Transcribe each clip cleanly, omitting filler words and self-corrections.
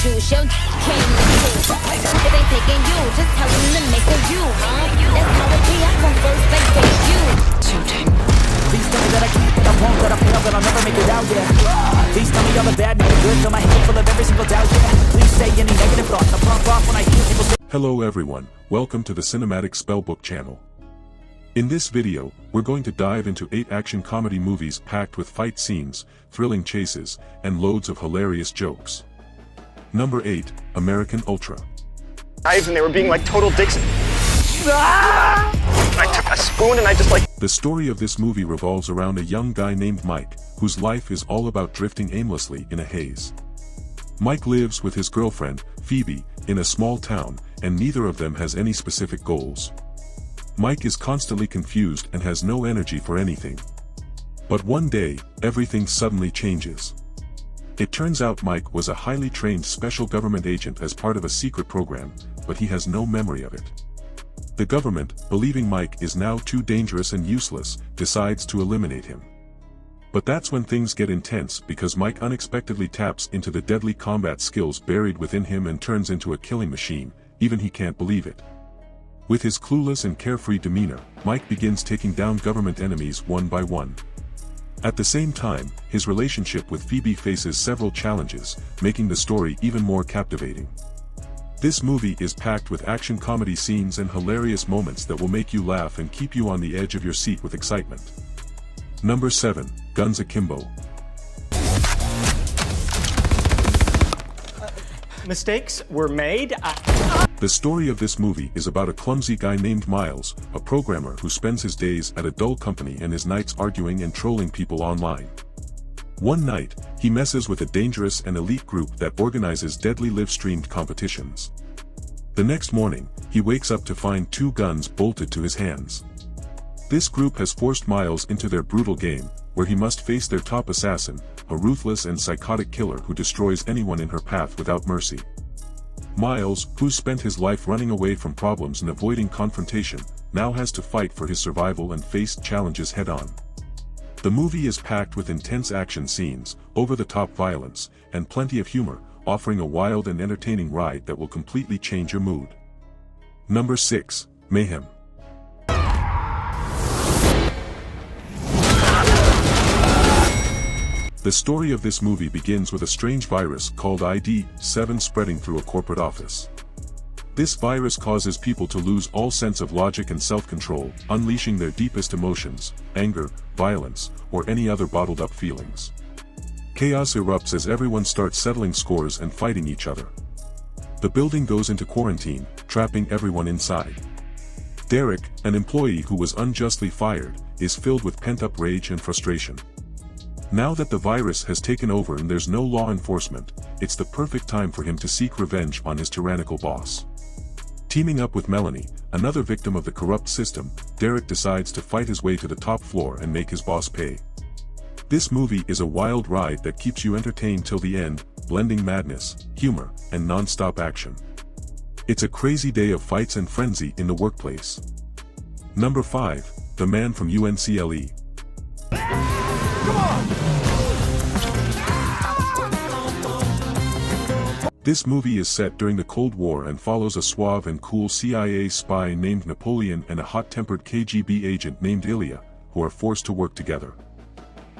juice. Your came with two. If they taking you, just tell them to make a you, huh? That's how it be. I come first, like debut. Please tell me that I can't, that I won't, that I fail, that I'll never make it out, yeah. Please tell me all the bad, not the good, fill my head full of every single doubt, yeah. Please say any negative thoughts, I pop off when I hear people say. Hello everyone, welcome to the Cinematic Spellbook channel. In this video, we're going to dive into 8 action comedy movies packed with fight scenes, thrilling chases, and loads of hilarious jokes. Number 8, American Ultra. Knives and they were being like total dicks. I took a spoon and I just like... The story of this movie revolves around a young guy named Mike, whose life is all about drifting aimlessly in a haze. Mike lives with his girlfriend, Phoebe, in a small town, and neither of them has any specific goals. Mike is constantly confused and has no energy for anything. But one day, everything suddenly changes. It turns out Mike was a highly trained special government agent as part of a secret program, but he has no memory of it. The government, believing Mike is now too dangerous and useless, decides to eliminate him. But that's when things get intense because Mike unexpectedly taps into the deadly combat skills buried within him and turns into a killing machine, even he can't believe it. With his clueless and carefree demeanor, Mike begins taking down government enemies one by one. At the same time, his relationship with Phoebe faces several challenges, making the story even more captivating. This movie is packed with action comedy scenes and hilarious moments that will make you laugh and keep you on the edge of your seat with excitement. Number 7, Guns Akimbo. Mistakes were made. The story of this movie is about a clumsy guy named Miles, a programmer who spends his days at a dull company and his nights arguing and trolling people online. One night, he messes with a dangerous and elite group that organizes deadly live-streamed competitions. The next morning, he wakes up to find 2 guns bolted to his hands. This group has forced Miles into their brutal game, where he must face their top assassin, a ruthless and psychotic killer who destroys anyone in her path without mercy. Miles, who's spent his life running away from problems and avoiding confrontation, now has to fight for his survival and face challenges head-on. The movie is packed with intense action scenes, over-the-top violence, and plenty of humor, offering a wild and entertaining ride that will completely change your mood. Number 6, Mayhem. The story of this movie begins with a strange virus called ID-7 spreading through a corporate office. This virus causes people to lose all sense of logic and self-control, unleashing their deepest emotions, anger, violence, or any other bottled-up feelings. Chaos erupts as everyone starts settling scores and fighting each other. The building goes into quarantine, trapping everyone inside. Derek, an employee who was unjustly fired, is filled with pent-up rage and frustration. Now that the virus has taken over and there's no law enforcement, it's the perfect time for him to seek revenge on his tyrannical boss. Teaming up with Melanie, another victim of the corrupt system, Derek decides to fight his way to the top floor and make his boss pay. This movie is a wild ride that keeps you entertained till the end, blending madness, humor, and non-stop action. It's a crazy day of fights and frenzy in the workplace. Number 5, The Man from UNCLE. Come on! This movie is set during the Cold War and follows a suave and cool CIA spy named Napoleon and a hot-tempered KGB agent named Ilya, who are forced to work together.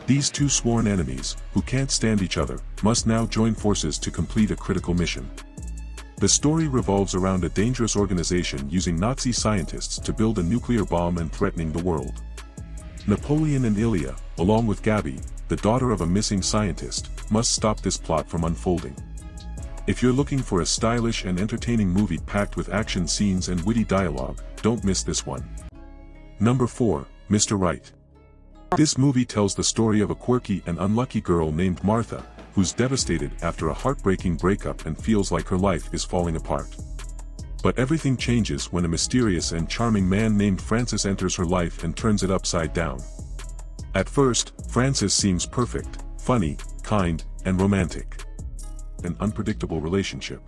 These 2 sworn enemies, who can't stand each other, must now join forces to complete a critical mission. The story revolves around a dangerous organization using Nazi scientists to build a nuclear bomb and threatening the world. Napoleon and Ilya, along with Gabby, the daughter of a missing scientist, must stop this plot from unfolding. If you're looking for a stylish and entertaining movie packed with action scenes and witty dialogue, don't miss this one. Number 4, Mr. Right. This movie tells the story of a quirky and unlucky girl named Martha, who's devastated after a heartbreaking breakup and feels like her life is falling apart. But everything changes when a mysterious and charming man named Francis enters her life and turns it upside down. At first, Francis seems perfect, funny, kind, and romantic. An unpredictable relationship.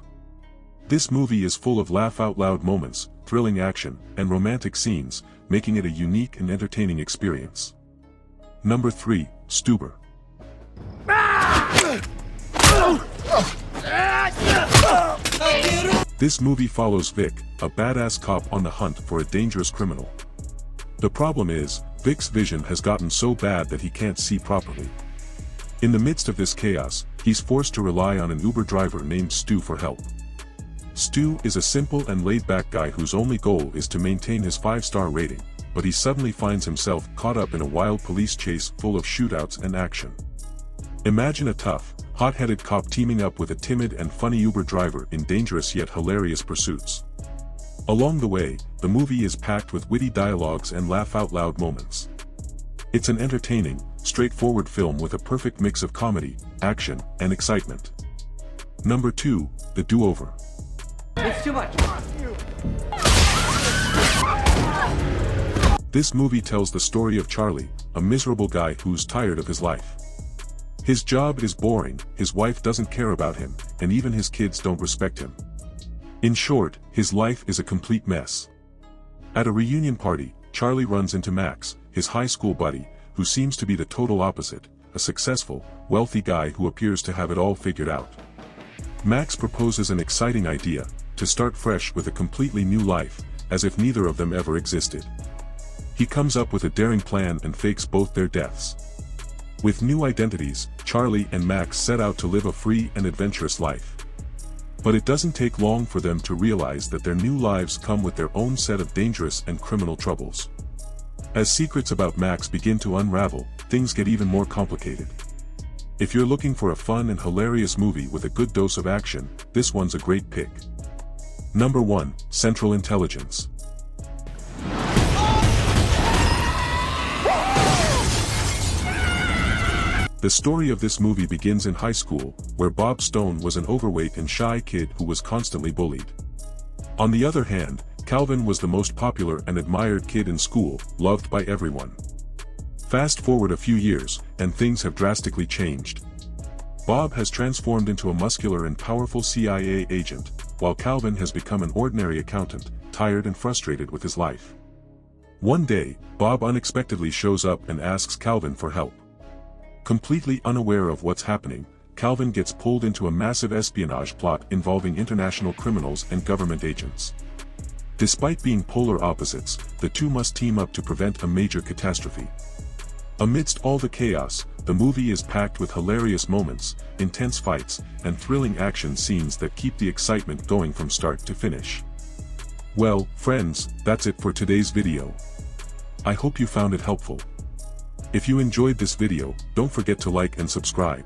This movie is full of laugh-out-loud moments, thrilling action, and romantic scenes, making it a unique and entertaining experience. Number 3, Stuber. This movie follows Vic, a badass cop on the hunt for a dangerous criminal. The problem is, Vic's vision has gotten so bad that he can't see properly. In the midst of this chaos, he's forced to rely on an Uber driver named Stu for help. Stu is a simple and laid-back guy whose only goal is to maintain his 5-star rating, but he suddenly finds himself caught up in a wild police chase full of shootouts and action. Imagine a tough, hot-headed cop teaming up with a timid and funny Uber driver in dangerous yet hilarious pursuits. Along the way, the movie is packed with witty dialogues and laugh-out-loud moments. It's an entertaining, straightforward film with a perfect mix of comedy, action, and excitement. Number 2, The Do-Over. It's too much. This movie tells the story of Charlie, a miserable guy who's tired of his life. His job is boring, his wife doesn't care about him, and even his kids don't respect him. In short, his life is a complete mess. At a reunion party, Charlie runs into Max, his high school buddy, who seems to be the total opposite, a successful, wealthy guy who appears to have it all figured out. Max proposes an exciting idea, to start fresh with a completely new life, as if neither of them ever existed. He comes up with a daring plan and fakes both their deaths. With new identities, Charlie and Max set out to live a free and adventurous life. But it doesn't take long for them to realize that their new lives come with their own set of dangerous and criminal troubles. As secrets about Max begin to unravel, things get even more complicated. If you're looking for a fun and hilarious movie with a good dose of action, this one's a great pick. Number 1, Central Intelligence. The story of this movie begins in high school, where Bob Stone was an overweight and shy kid who was constantly bullied. On the other hand, Calvin was the most popular and admired kid in school, loved by everyone. Fast forward a few years, and things have drastically changed. Bob has transformed into a muscular and powerful CIA agent, while Calvin has become an ordinary accountant, tired and frustrated with his life. One day, Bob unexpectedly shows up and asks Calvin for help. Completely unaware of what's happening, Calvin gets pulled into a massive espionage plot involving international criminals and government agents. Despite being polar opposites, the two must team up to prevent a major catastrophe. Amidst all the chaos, the movie is packed with hilarious moments, intense fights, and thrilling action scenes that keep the excitement going from start to finish. Well, friends, that's it for today's video. I hope you found it helpful. If you enjoyed this video, don't forget to like and subscribe.